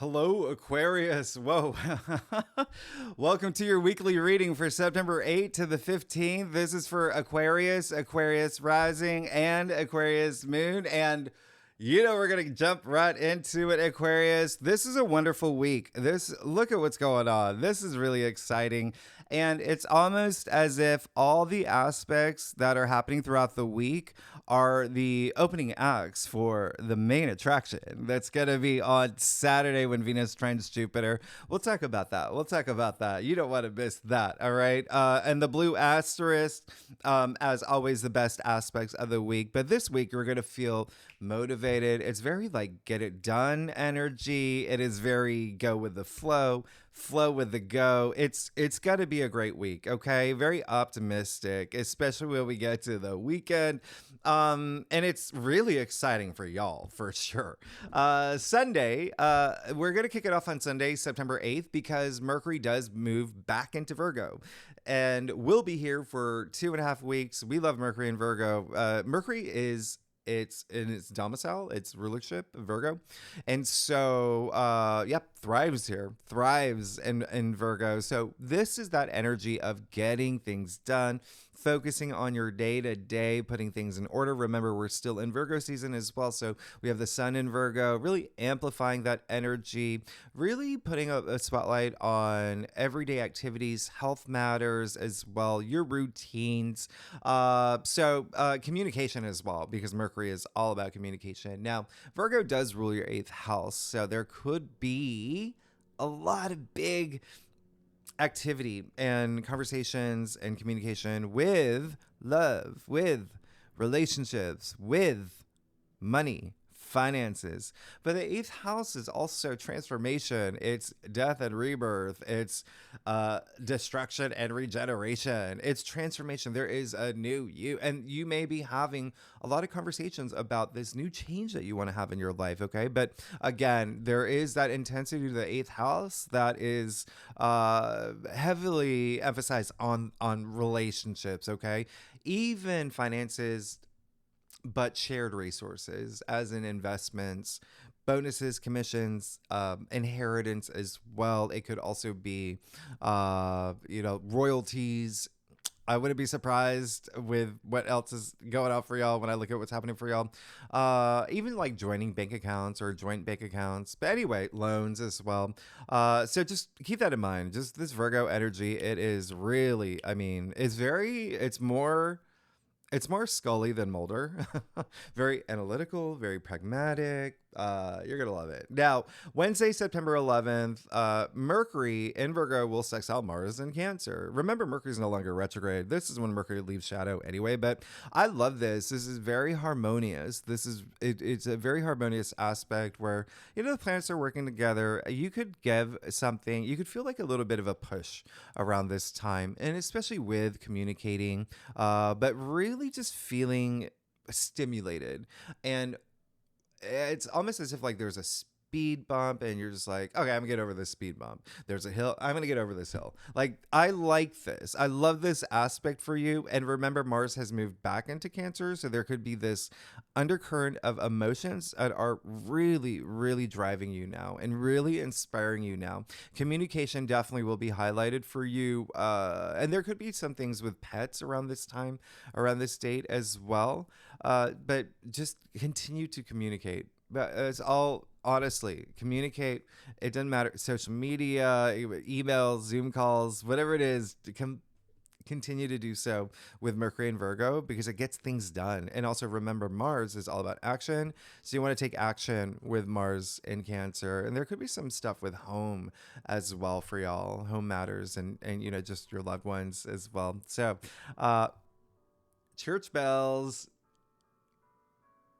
Hello, Aquarius. Whoa. Welcome to your weekly reading for September 8th to the 15th. This is for Aquarius, Aquarius rising, and Aquarius moon. And we're going to jump right into it, Aquarius. This is a wonderful week. Look at what's going on. This is really exciting. And it's almost as if all the aspects that are happening throughout the week are the opening acts for the main attraction that's going to be on Saturday when Venus trines Jupiter. We'll talk about that. You don't want to miss that, all right? And the blue asterisk, as always, the best aspects of the week. But this week, you're going to feel motivated. It's very like get it done energy. It is very go with the flow with the go. It's got to be a great week, okay? Very optimistic, especially when we get to the weekend. And it's really exciting for y'all, for sure. Sunday, we're going to kick it off on Sunday, September 8th, because Mercury does move back into Virgo. And we'll be here for 2.5 weeks. We love Mercury in Virgo. Mercury is it's in its domicile, its rulership, Virgo. And so, thrives in Virgo. So this is that energy of getting things done, focusing on your day to day, putting things in order. Remember, we're still in Virgo season as well. So we have the sun in Virgo, really amplifying that energy, really putting a spotlight on everyday activities, health matters as well, your routines. Communication as well, because Mercury is all about communication. Now, Virgo does rule your 8th house. So there could be a lot of big activity and conversations and communication with love, with relationships, with money, finances. But the 8th house is also transformation. It's death and rebirth. It's destruction and regeneration. It's transformation. There is a new you, and you may be having a lot of conversations about this new change that you want to have in your life, okay? But again, there is that intensity to the 8th house that is heavily emphasized on relationships, okay? Even finances, but shared resources, as in investments, bonuses, commissions, inheritance as well. It could also be, royalties. I wouldn't be surprised with what else is going on for y'all when I look at what's happening for y'all. Even like joining bank accounts or joint bank accounts. But anyway, loans as well. So just keep that in mind. Just this Virgo energy, it is really, it's more Scully than Mulder. Very analytical, very pragmatic. You're going to love it. Now, Wednesday, September 11th, Mercury in Virgo will sextile Mars in Cancer. Remember, Mercury's no longer retrograde. This is when Mercury leaves shadow anyway, but I love this. This is very harmonious. It's a very harmonious aspect where, the planets are working together. You could feel like a little bit of a push around this time, and especially with communicating, but really just feeling stimulated. And it's almost as if like there's a speed bump and you're just like, okay, I'm gonna get over this speed bump. There's a hill, I'm gonna get over this hill. Like, I like this. I love this aspect for you. And remember, Mars has moved back into Cancer, so there could be this undercurrent of emotions that are really, really driving you now and really inspiring you now. Communication definitely will be highlighted for you. And there could be some things with pets around this time, around this date as well. But just continue to communicate. But it's all, honestly, communicate. It doesn't matter. Social media, emails, Zoom calls, whatever it is, continue to do so with Mercury and Virgo, because it gets things done. And also remember, Mars is all about action. So you want to take action with Mars in Cancer. And there could be some stuff with home as well for y'all. Home matters and just your loved ones as well. So church bells.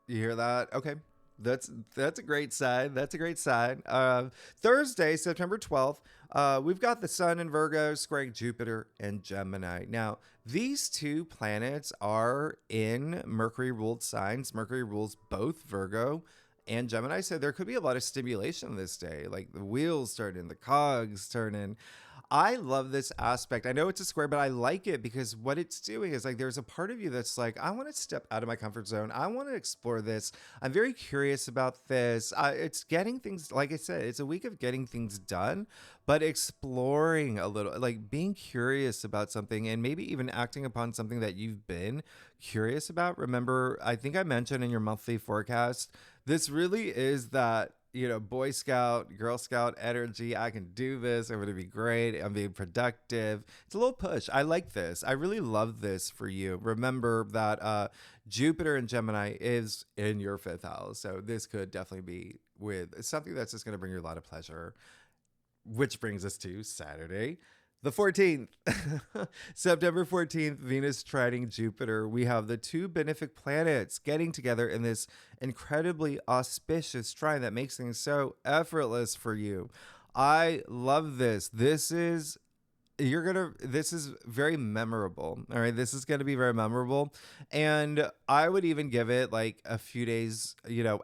You hear that? Okay. That's a great sign. That's a great sign. Thursday, September 12th, we've got the sun in Virgo squaring Jupiter and Gemini. Now, these two planets are in Mercury-ruled signs. Mercury rules both Virgo and Gemini, so there could be a lot of stimulation this day, like the wheels turning, the cogs turning. I love this aspect. I know it's a square, but I like it because what it's doing is like there's a part of you that's like, I want to step out of my comfort zone. I want to explore this. I'm very curious about this. It's getting things, like I said, it's a week of getting things done, but exploring a little, like being curious about something and maybe even acting upon something that you've been curious about. Remember, I think I mentioned in your monthly forecast, this really is that, Boy Scout, Girl Scout energy. I can do this. I'm going to be great. I'm being productive. It's a little push. I like this. I really love this for you. Remember that Jupiter in Gemini is in your fifth house. So this could definitely be with something that's just going to bring you a lot of pleasure, which brings us to Saturday, the 14th. September 14th, Venus trining Jupiter. We have the two benefic planets getting together in this incredibly auspicious trine that makes things so effortless for you. I love this. This is very memorable. All right. This is going to be very memorable. And I would even give it like a few days,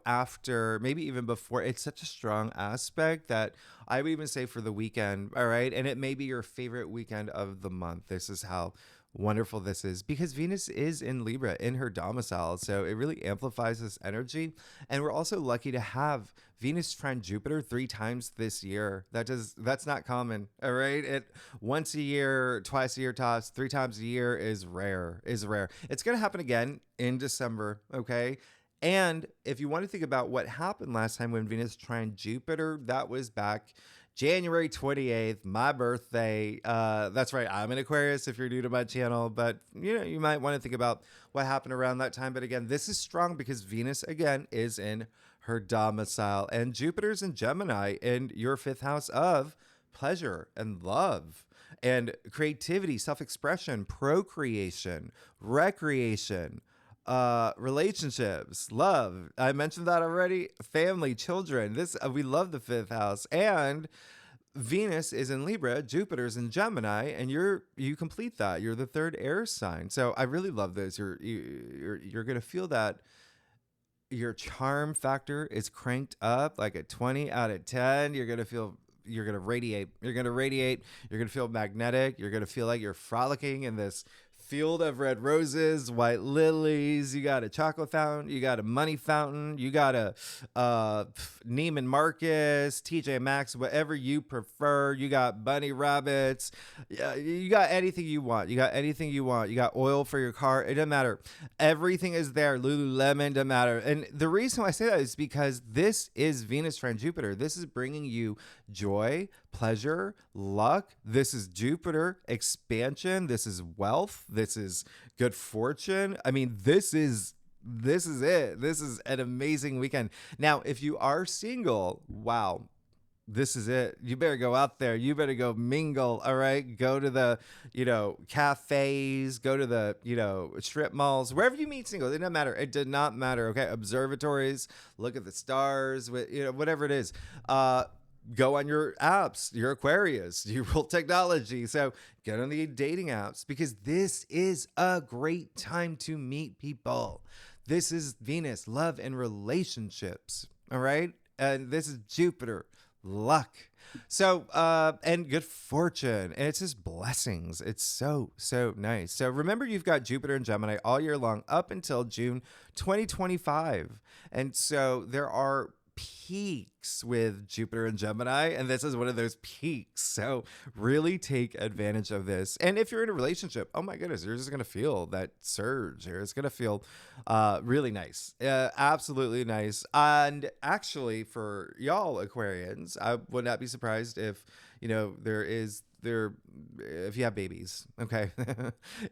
after, maybe even before. It's such a strong aspect that I would even say for the weekend. All right. And it may be your favorite weekend of the month. This is how wonderful this is because Venus is in Libra in her domicile. So it really amplifies this energy. And we're also lucky to have Venus trine Jupiter 3 times this year. That's not common. All right. Once a year, twice a year tops, 3 times a year is rare. It's going to happen again in December. Okay. And if you want to think about what happened last time when Venus trine Jupiter, that was back January 28th, my birthday. That's right. I'm an Aquarius if you're new to my channel, but you might want to think about what happened around that time. But again, this is strong because Venus again is in her domicile and Jupiter's in Gemini in your fifth house of pleasure and love and creativity, self-expression, procreation, recreation, relationships, love. I mentioned that already. Family, children. We love the fifth house. And Venus is in Libra, Jupiter's in Gemini, and you complete that. You're the third air sign. So I really love this. You're gonna feel that your charm factor is cranked up like a 20 out of 10. You're gonna radiate. You're gonna feel magnetic. You're gonna feel like you're frolicking in this field of red roses, white lilies. You got a chocolate fountain. You got a money fountain. You got a Neiman Marcus, TJ Maxx, whatever you prefer. You got bunny rabbits. You got anything you want. You got oil for your car. It doesn't matter. Everything is there. Lululemon doesn't matter. And the reason why I say that is because this is Venus trine Jupiter. This is bringing you joy, pleasure, luck. This is Jupiter expansion. This is wealth. This is good fortune. I mean, this is it. This is an amazing weekend. Now, if you are single, wow, this is it. You better go out there. You better go mingle. All right. Go to the, cafes, go to the, strip malls, wherever you meet singles. It doesn't matter. It did not matter. Okay. Observatories, look at the stars, whatever it is. Go on your apps, your Aquarius, you rule technology. So get on the dating apps because this is a great time to meet people. This is Venus, love and relationships. All right. And this is Jupiter, luck. So, and good fortune. And it's just blessings. It's so, so nice. So remember, you've got Jupiter and Gemini all year long up until June 2025. And so there are peaks with Jupiter and Gemini, and this is one of those peaks. So really take advantage of this. And if you're in a relationship, oh my goodness, you're just going to feel that surge here. It's going to feel really nice. Absolutely nice. And actually for y'all Aquarians, I would not be surprised if, if you have babies, okay?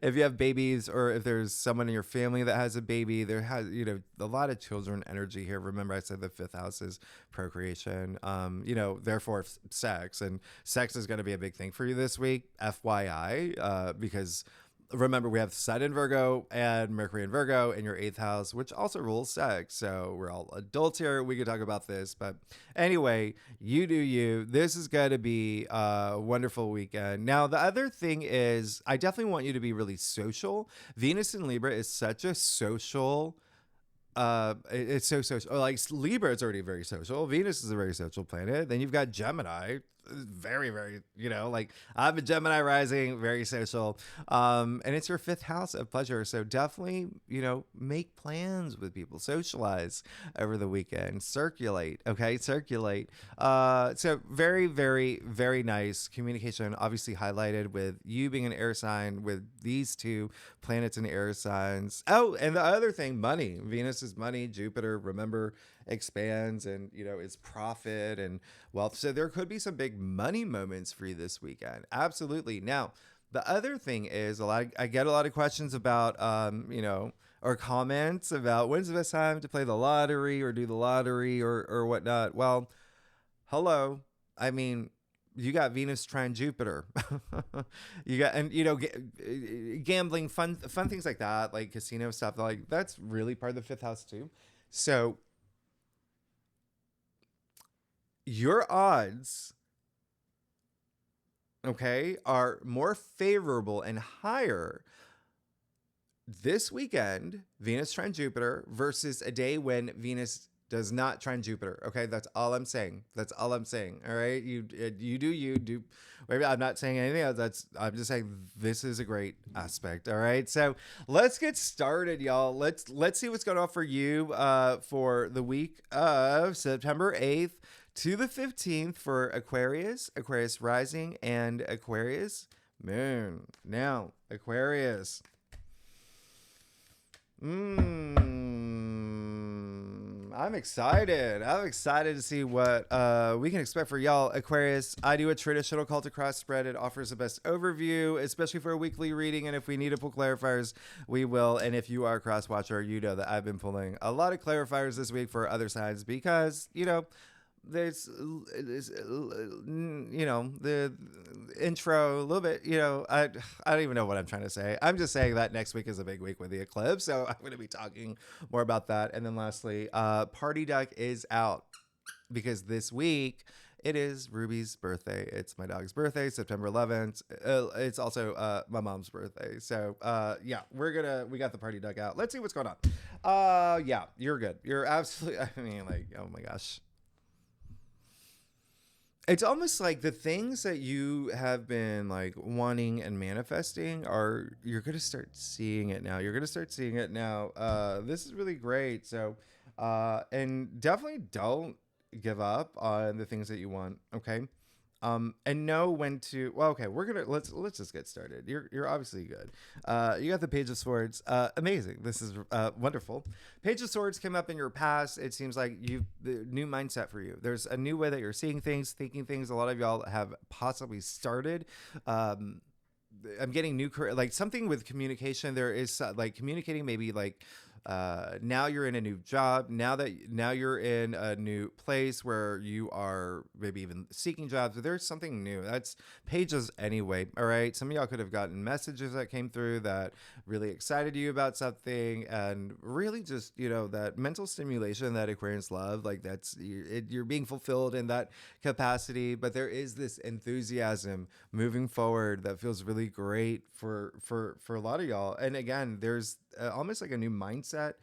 If you have babies or if there's someone in your family that has a baby, there has, a lot of children energy here. Remember I said the fifth house is procreation, therefore sex, and sex is going to be a big thing for you this week, FYI, because remember, we have Sun in Virgo and Mercury in Virgo in your 8th house, which also rules sex. So we're all adults here. We could talk about this. But anyway, you do you. This is going to be a wonderful weekend. Now, the other thing is I definitely want you to be really social. Venus in Libra is such a social it's so social. Like Libra is already very social. Venus is a very social planet. Then you've got Gemini, very, very, like I'm a Gemini rising, very social. And it's your fifth house of pleasure. So definitely, make plans with people, socialize over the weekend, circulate. Okay. Circulate. So very, very, very nice communication, obviously highlighted with you being an air sign with these two planets in air signs. Oh, and the other thing, money. Venus is money. Jupiter, remember, expands and is profit and wealth. So there could be some big money moments for you this weekend. Absolutely. Now, the other thing is I get a lot of questions about or comments about when's the best time to play the lottery or do the lottery or whatnot. Well, hello. I mean, you got Venus trine Jupiter. You got, and gambling, fun things like that, like casino stuff, like that's really part of the fifth house too. So your odds, okay, are more favorable and higher this weekend, Venus trine Jupiter, versus a day when Venus does not trine Jupiter. Okay, that's all I'm saying. That's all I'm saying. All right, you do. Maybe I'm not saying anything else. I'm just saying this is a great aspect. All right, so let's get started, y'all. Let's see what's going on for you for the week of September 8th to the 15th for Aquarius, Aquarius rising, and Aquarius moon. Now, Aquarius. I'm excited. I'm excited to see what we can expect for y'all. Aquarius, I do a traditional cult to cross spread. It offers the best overview, especially for a weekly reading. And if we need to pull clarifiers, we will. And if you are a cross watcher, you know that I've been pulling a lot of clarifiers this week for other signs because, there's the intro a little bit, I don't even know what I'm trying to say. I'm just saying that next week is a big week with the eclipse, so I'm going to be talking more about that. And then lastly, party duck is out because this week it is Ruby's birthday. It's my dog's birthday, September 11th. It's also my mom's birthday. So yeah, we got the party duck out. Let's see what's going on. Yeah, you're good. You're absolutely, I mean, like, oh my gosh. It's almost like the things that you have been like wanting and manifesting you're going to start seeing it now. You're going to start seeing it now. This is really great. So, and definitely don't give up on the things that you want. Okay. And know when to, well, okay, let's just get started. You're obviously good. You got the Page of Swords. Amazing. This is wonderful. Page of Swords came up in your past. It seems like the new mindset for you. There's a new way that you're seeing things, thinking things. A lot of y'all have possibly started. I'm getting new, like something with communication. There is like communicating, maybe like, now you're in a new job. Now you're in a new place where you are maybe even seeking jobs. But there's something new. That's pages anyway. All right. Some of y'all could have gotten messages that came through that really excited you about something, and really just that mental stimulation that Aquarians love. Like you're being fulfilled in that capacity. But there is this enthusiasm moving forward that feels really great for a lot of y'all. And again, there's almost like a new mindset.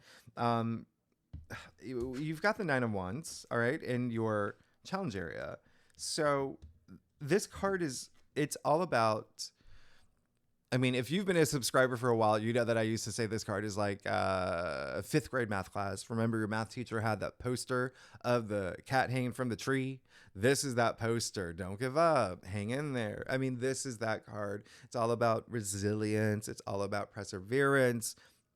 You've got the Nine of Wands, all right, in your challenge area. So this card it's all about, I mean, if you've been a subscriber for a while, you know that I used to say this card is like a fifth grade math class. Remember your math teacher had that poster of the cat hanging from the tree? This is that poster. Don't give up. Hang in there. I mean, this is that card. It's all about resilience. It's all about perseverance.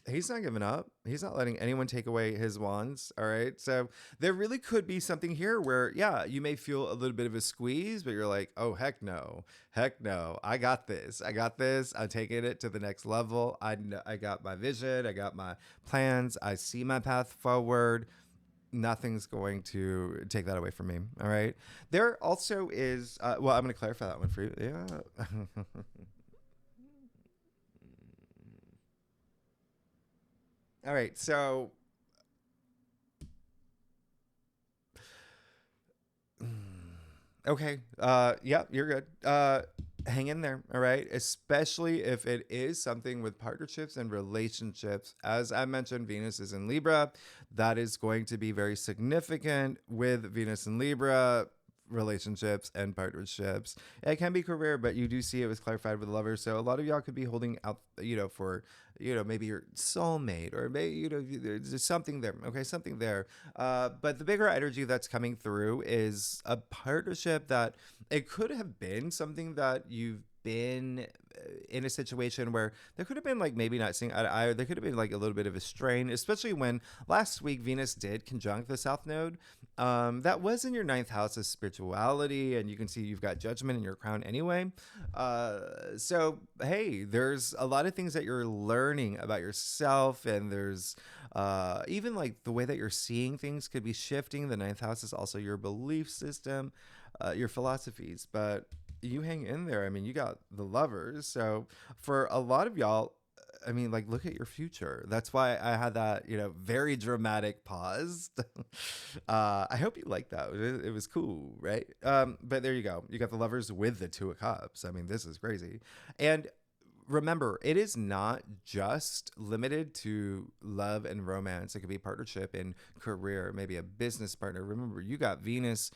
He's not giving up. He's not letting anyone take away his wands. All right. So there really could be something here where, yeah, you may feel a little bit of a squeeze, but you're like, oh, heck no. Heck no. I got this. I'm taking it to the next level. I got my vision. I got my plans. I see my path forward. Nothing's going to take that away from me. All right. There also is, well, I'm going to clarify that one for you. Yeah. All right, so okay, yeah, you're good. Hang in there, all right? Especially if it is something with partnerships and relationships. As I mentioned, Venus is in Libra. That is going to be very significant with Venus in Libra. relationships and partnerships. It can be career, but you do see it was clarified with lovers. So a lot of y'all could be holding out, for, maybe your soulmate, or maybe, there's something there. Okay, something there. But the bigger energy that's coming through is a partnership that it could have been something that you've been in a situation where there could have been like maybe not seeing eye to eye, or there could have been like a little bit of a strain, especially when last week Venus did conjunct the South Node. That was in your ninth house of spirituality, and you can see you've got judgment in your crown anyway. So hey, there's a lot of things that you're learning about yourself, and there's even like the way that you're seeing things could be shifting. The ninth house is also your belief system, your philosophies, but you hang in there. I mean, you got the lovers. So for a lot of y'all, I mean, like, look at your future. That's why I had that, very dramatic pause. I hope you like that. It was cool, right? But there you go. You got the lovers with the Two of Cups. I mean, this is crazy. And remember, it is not just limited to love and romance. It could be partnership and career, maybe a business partner. Remember, you got Venus.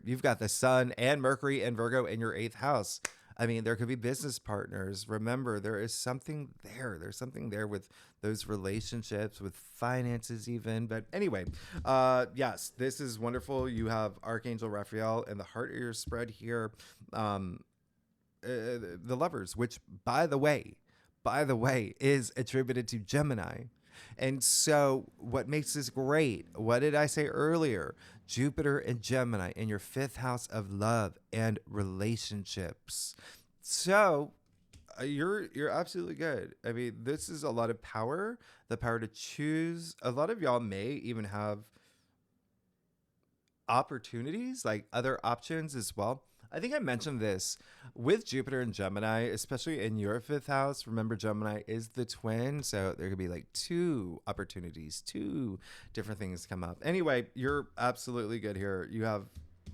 You've got the Sun and Mercury and Virgo in your eighth house. I mean, there could be business partners. Remember, there is something there. There's something there with those relationships, with finances even. But anyway, yes, this is wonderful. You have Archangel Raphael in the heart of your spread here. The lovers, which by the way, is attributed to Gemini. And so what makes this great? What did I say earlier? Jupiter and Gemini in your fifth house of love and relationships. So you're absolutely good. I mean, this is a lot of power, the power to choose. A lot of y'all may even have opportunities, like other options as well. I think I mentioned this with Jupiter and Gemini, especially in your fifth house. Remember, Gemini is the twin, so there could be like two opportunities, two different things come up. Anyway, you're absolutely good here. You have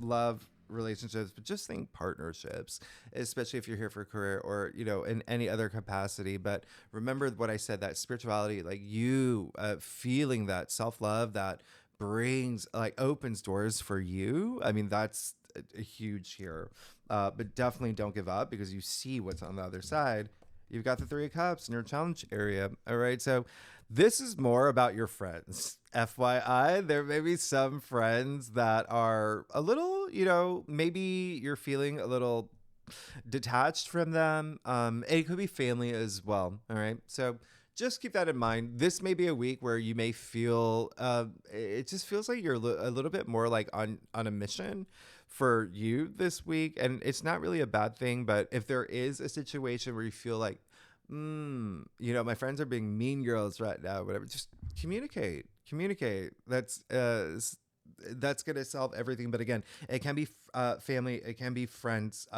love, relationships, but just think partnerships, especially if you're here for career or, in any other capacity. But remember what I said, that spirituality, like you feeling that self-love that brings, like, opens doors for you. I mean, that's a huge here, but definitely don't give up, because you see what's on the other side. You've got the Three of Cups in your challenge area. All right, so this is more about your friends. FYI, there may be some friends that are a little, maybe you're feeling a little detached from them. It could be family as well. All right, so just keep that in mind. This may be a week where you may feel, it just feels like you're a little bit more like on a mission for you this week. And it's not really a bad thing, but if there is a situation where you feel like, my friends are being mean girls right now, whatever, just communicate. That's going to solve everything. But again, it can be family, it can be friends,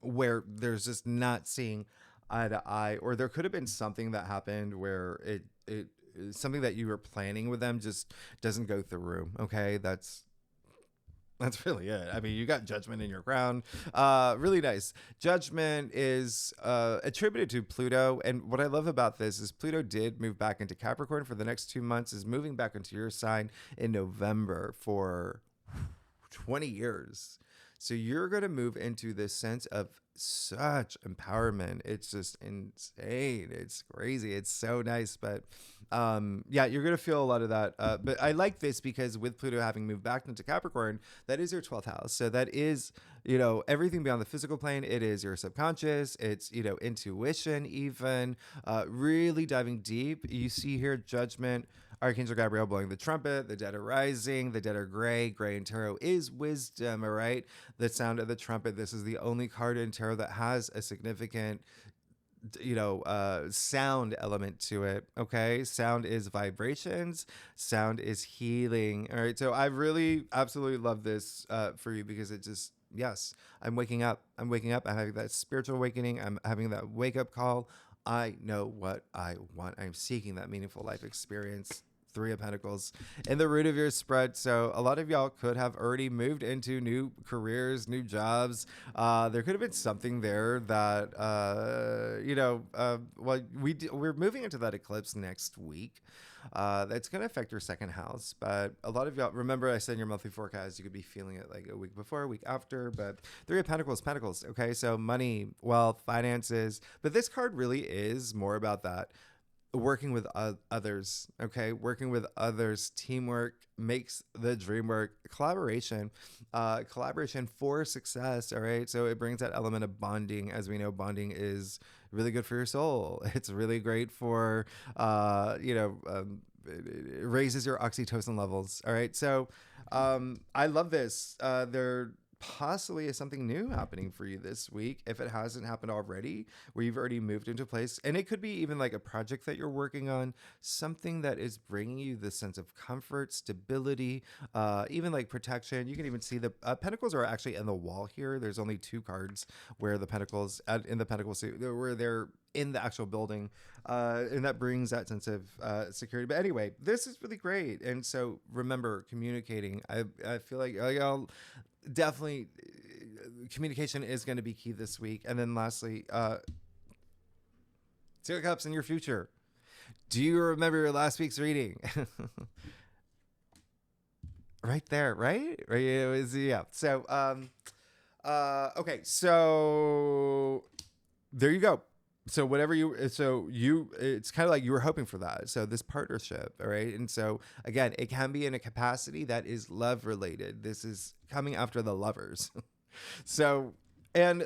where there's just not seeing eye to eye, or there could have been something that happened where it something that you were planning with them just doesn't go through. Okay, that's really it. I mean, you got Judgment in your crown. Really nice. Judgment is attributed to Pluto. And what I love about this is Pluto did move back into Capricorn for the next 2 months, is moving back into your sign in November for 20 years. So you're going to move into this sense of such empowerment. It's just insane. It's crazy. It's so nice. But you're going to feel a lot of that. But I like this because with Pluto having moved back into Capricorn, that is your 12th house. So that is, everything beyond the physical plane. It is your subconscious. It's, intuition even, really diving deep. You see here Judgment, Archangel Gabriel blowing the trumpet, the dead are rising, the dead are gray. Gray in tarot is wisdom, all right? The sound of the trumpet. This is the only card in tarot that has a significant, sound element to it, okay? Sound is vibrations. Sound is healing, all right? So I really absolutely love this for you, because it just, yes, I'm waking up. I'm having that spiritual awakening. I'm having that wake-up call. I know what I want. I'm seeking that meaningful life experience. Three of Pentacles in the root of your spread. So a lot of y'all could have already moved into new careers, new jobs. There could have been something there that, we're moving into that eclipse next week. That's going to affect your second house. But a lot of y'all, remember I said in your monthly forecast, you could be feeling it like a week before, a week after. But Three of Pentacles. Okay, so money, wealth, finances. But this card really is more about that. Working with others, okay? Working with others, teamwork makes the dream work. Collaboration for success, all right? So it brings that element of bonding. As we know, bonding is really good for your soul. It's really great for, it raises your oxytocin levels, all right? So I love this. There possibly is something new happening for you this week if it hasn't happened already, where you've already moved into place. And it could be even like a project that you're working on, something that is bringing you this sense of comfort, stability, even like protection. You can even see the pentacles are actually in the wall here. There's only two cards where the pentacles in the pentacle suit, where they're in the actual building, and that brings that sense of security. But anyway, this is really great. And so remember, communicating. I feel like y'all definitely communication is going to be key this week. And then lastly, Two of Cups in your future. Do you remember your last week's reading? Right there, right? It was, yeah. So, okay. So there you go. So it's kind of like you were hoping for that. So this partnership, all right. And so again, it can be in a capacity that is love related. This is coming after the lovers. So, and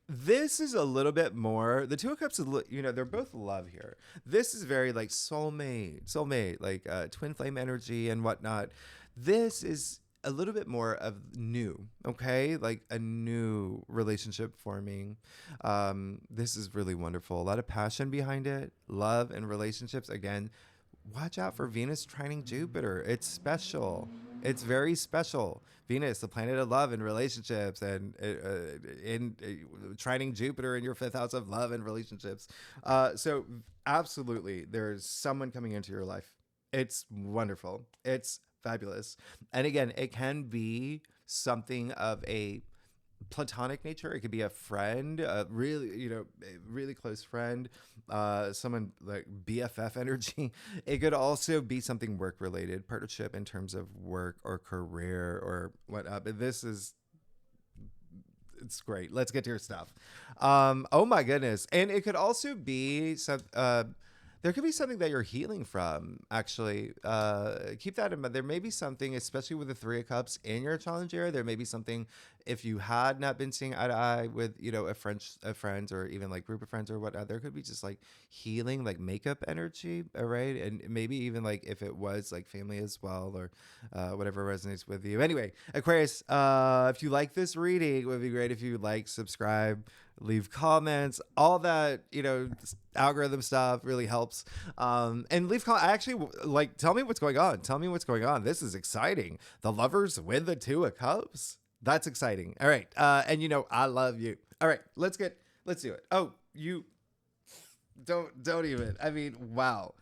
this is a little bit more, the Two of Cups, they're both love here. This is very like soulmate, like twin flame energy and whatnot. This is a little bit more of new, okay? Like a new relationship forming. This is really wonderful. A lot of passion behind it, love and relationships. Again, watch out for Venus trining Jupiter. It's special. It's very special. Venus, the planet of love and relationships, and trining Jupiter in your fifth house of love and relationships. So absolutely, there's someone coming into your life. It's wonderful. It's fabulous. And again, it can be something of a platonic nature. It could be a friend, a really close friend, someone like BFF energy. It could also be something work related, partnership in terms of work or career or whatnot. But it's great. Let's get to your stuff. Oh my goodness. And it could also be some, there could be something that you're healing from, actually. Keep that in mind. There may be something, especially with the Three of Cups in your challenge area. There may be something, if you had not been seeing eye to eye with, a friend or even like group of friends or whatnot, there could be just like healing, like makeup energy, all right? And maybe even like if it was like family as well, or whatever resonates with you. Anyway, Aquarius, if you like this reading, it would be great if you like, subscribe, leave comments, all that, algorithm stuff really helps. And leave comments. Actually, like, tell me what's going on. This is exciting. The lovers with the Two of Cups. That's exciting. All right. And I love you. All right, let's do it. Oh, you don't even, I mean, wow.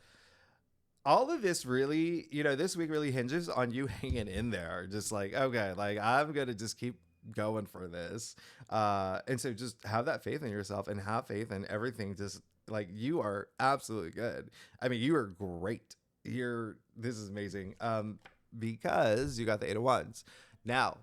All of this really, this week really hinges on you hanging in there. Just like, okay, like I'm going to just keep going for this. And so just have that faith in yourself and have faith in everything. Just like, you are absolutely good. I mean, you are great. This is amazing. Because you got the Eight of Wands. Now,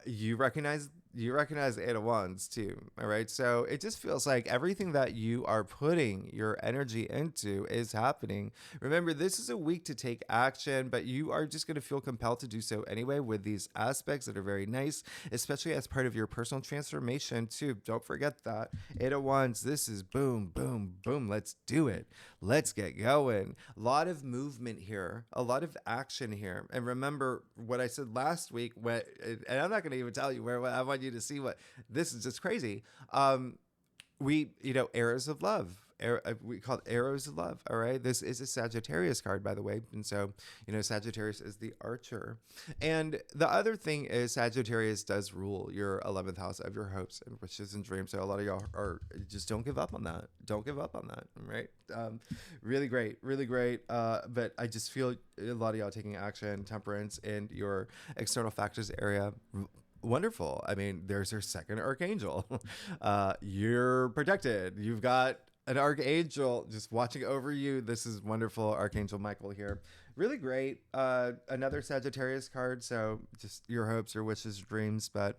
you recognize the Eight of Wands too. All right. So it just feels like everything that you are putting your energy into is happening. Remember, this is a week to take action, but you are just going to feel compelled to do so anyway with these aspects that are very nice, especially as part of your personal transformation too. Don't forget that. Eight of Wands, this is boom, boom, boom. Let's do it. Let's get going. A lot of movement here, a lot of action here. And remember what I said last week, and I'm not going to even tell you where I want you to see what this is. Just crazy. Arrows of love. We call it arrows of love. All right. This is a Sagittarius card, by the way. And so, Sagittarius is the archer. And the other thing is Sagittarius does rule your 11th house of your hopes and wishes and dreams. So a lot of y'all are just don't give up on that. Don't give up on that. Right. Really great. Really great. But I just feel a lot of y'all taking action, temperance in your external factors area. Wonderful. I mean, there's your second archangel. You're protected. You've got an archangel just watching over you. This is wonderful. Archangel Michael here. Really great. Another Sagittarius card. So just your hopes, your wishes, dreams. But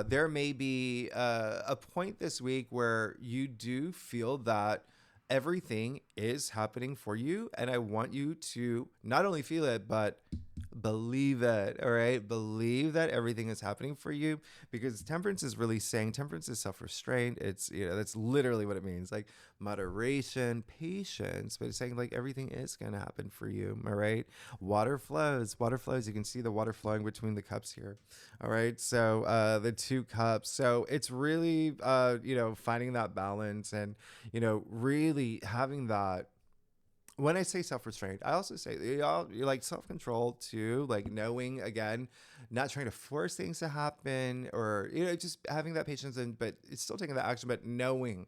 there may be a point this week where you do feel that everything is happening for you. And I want you to not only feel it, but believe it. All right. Believe that everything is happening for you, because temperance is really saying temperance is self-restraint. It's, that's literally what it means, like moderation, patience, but it's saying like everything is going to happen for you. All right. Water flows. You can see the water flowing between the cups here. All right. So the two cups. So it's really, finding that balance and, really having that. When I say self-restraint, I also say you like self-control too, like knowing, again, not trying to force things to happen, or just having that patience, and but it's still taking that action, but knowing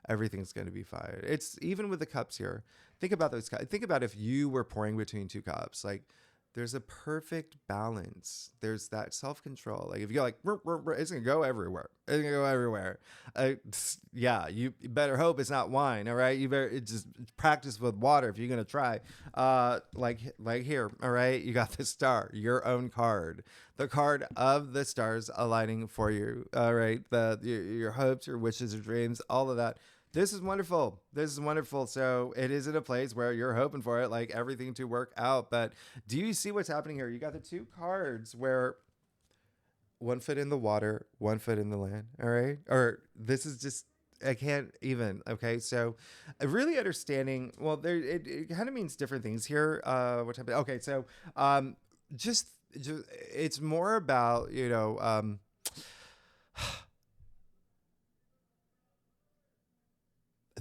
everything's going to be fine. It's even with the cups here. Think about those cups. Think about if you were pouring between two cups, like there's a perfect balance. There's that self-control. Like if you're like, it's gonna go everywhere. It's gonna go everywhere. Yeah, you better hope it's not wine. All right, you better just practice with water if you're gonna try. Like here. All right, you got the star, your own card, the card of the stars aligning for you. All right, your hopes, your wishes, your dreams, all of that. This is wonderful. This is wonderful. So it is in a place where you're hoping for it, like everything to work out. But do you see what's happening here? You got the two cards where one foot in the water, one foot in the land. All right. Or this is just, I can't even. Okay. So really understanding, well, it kind of means different things here. What type of, okay. So just, it's more about,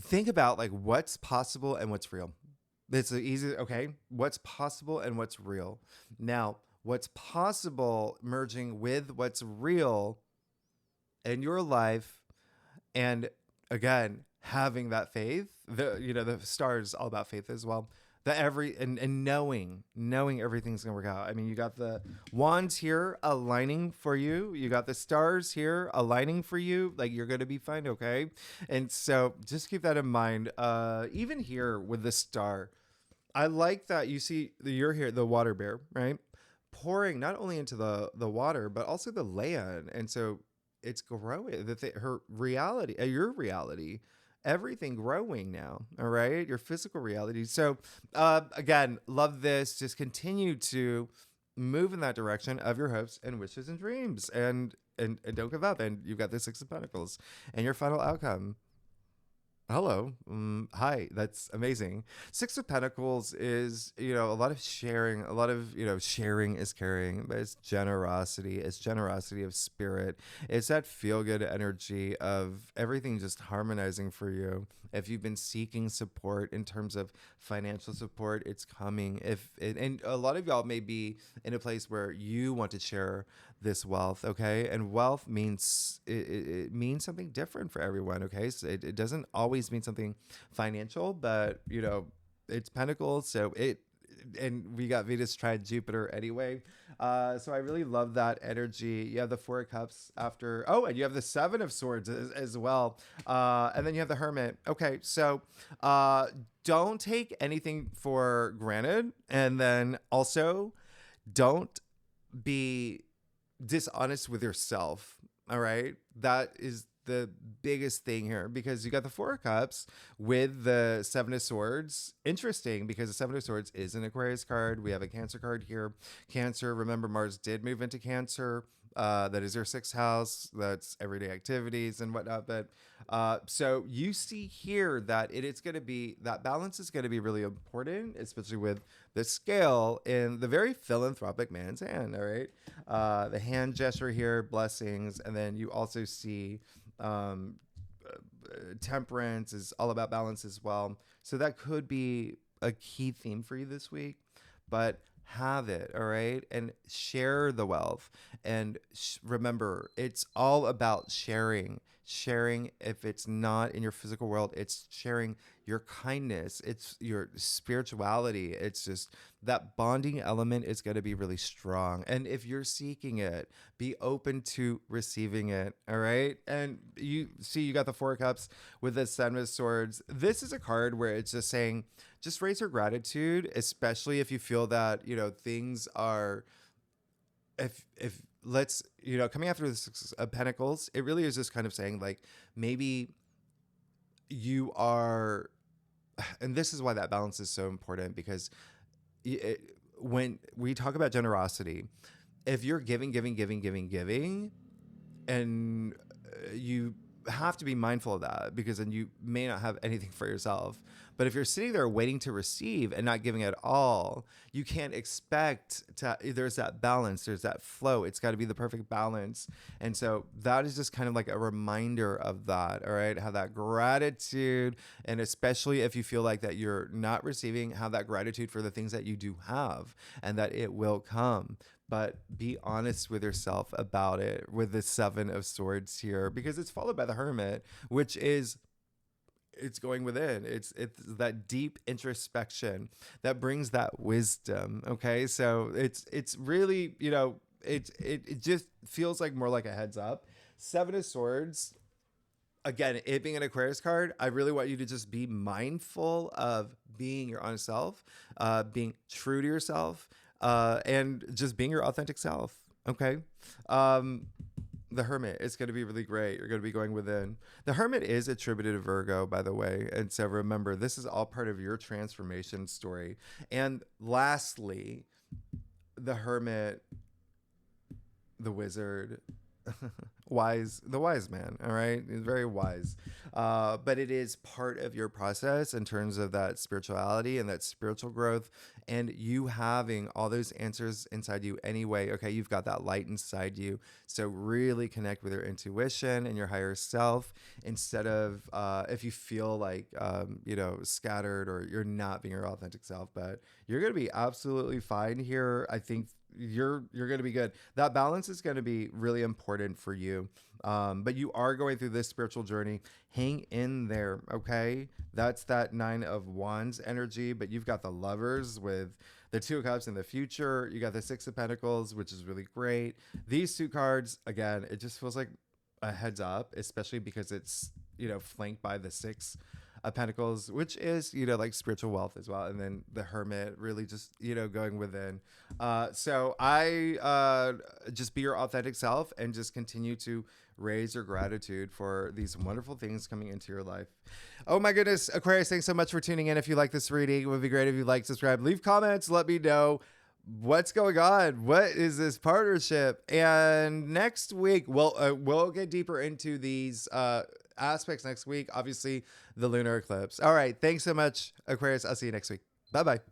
think about like what's possible and what's real. It's easy. Okay. What's possible and what's real. Now, what's possible merging with what's real in your life. And again, having that faith, the stars all about faith as well. That and knowing everything's gonna work out. I mean, you got the wands here aligning for you. You got the stars here aligning for you. Like you're gonna be fine, okay? And so just keep that in mind. Even here with the star, I like that you see you're here, the water bear, right? Pouring not only into the water, but also the land. And so it's growing. Her reality, your reality, everything growing now. All right, your physical reality. So again, love this. Just continue to move in that direction of your hopes and wishes and dreams, and don't give up. And you've got the Six of Pentacles and your final outcome. Hello. Hi. That's amazing. Six of Pentacles is, a lot of sharing, a lot of, sharing is caring, but it's generosity. It's generosity of spirit. It's that feel good energy of everything just harmonizing for you. If you've been seeking support in terms of financial support, it's coming. And a lot of y'all may be in a place where you want to share this wealth, okay? And wealth means it means something different for everyone, okay? So it doesn't always mean something financial, but it's pentacles, so and we got Venus trine Jupiter anyway. So I really love that energy. You have the Four of Cups after. Oh, and you have the Seven of Swords as well. And then you have the Hermit. Okay, so don't take anything for granted, and then also don't be dishonest with yourself. All right, that is the biggest thing here, because you got the Four of Cups with the Seven of Swords. Interesting, because the Seven of Swords is an Aquarius card. We have a Cancer card here. Cancer, remember Mars did move into Cancer. That is your sixth house. That's everyday activities and whatnot. But so you see here that it's going to be, that balance is going to be really important, especially with the scale in the very philanthropic man's hand. All right. The hand gesture here, blessings. And then you also see temperance is all about balance as well. So that could be a key theme for you this week. But have it, all right? And share the wealth. And remember, it's all about sharing. Sharing, if it's not in your physical world, it's sharing your kindness, it's your spirituality. It's just that bonding element is going to be really strong. And if you're seeking it, be open to receiving it, all right? And you see, you got the Four of Cups with the Seven of Swords. This is a card where it's just saying, just raise your gratitude, especially if you feel that, things are, if let's, coming after the Six of Pentacles, it really is just kind of saying like, maybe you are, and this is why that balance is so important, because when we talk about generosity, if you're giving, and you have to be mindful of that, because then you may not have anything for yourself. But if you're sitting there waiting to receive and not giving at all, you can't expect to, there's that balance, there's that flow. It's got to be the perfect balance. And so that is just kind of like a reminder of that, all right? Have that gratitude. And especially if you feel like that you're not receiving, have that gratitude for the things that you do have, and that it will come. But be honest with yourself about it with the Seven of Swords here, because it's followed by the Hermit, which is, it's going within. It's that deep introspection that brings that wisdom. Okay. So it's really, it just feels like more like a heads up. Seven of Swords, again, it being an Aquarius card, I really want you to just be mindful of being your honest self, being true to yourself, and just being your authentic self. Okay. The Hermit is going to be really great. You're going to be going within. The Hermit is attributed to Virgo, by the way. And so remember, this is all part of your transformation story. And lastly, the Hermit, the Wizard, the wise man. All right. He's very wise. But it is part of your process in terms of that spirituality and that spiritual growth, and you having all those answers inside you anyway. Okay. You've got that light inside you. So really connect with your intuition and your higher self, instead of, if you feel like, scattered, or you're not being your authentic self. But you're going to be absolutely fine here. I think you're going to be good. That balance is going to be really important for you. But you are going through this spiritual journey. Hang in there. Okay. That's that Nine of Wands energy, but you've got the Lovers with the Two of Cups in the future. You got the Six of Pentacles, which is really great. These two cards, again, it just feels like a heads up, especially because it's, flanked by the Six of Pentacles, which is, like spiritual wealth as well. And then the Hermit, really just, going within. So I just be your authentic self and just continue to raise your gratitude for these wonderful things coming into your life. Oh my goodness, Aquarius, thanks so much for tuning in. If you like this reading, it would be great if you like, subscribe, leave comments, let me know what's going on. What is this partnership? And next week, we'll get deeper into these aspects next week. Obviously, the lunar eclipse. All right. Thanks so much, Aquarius. I'll see you next week. Bye-bye.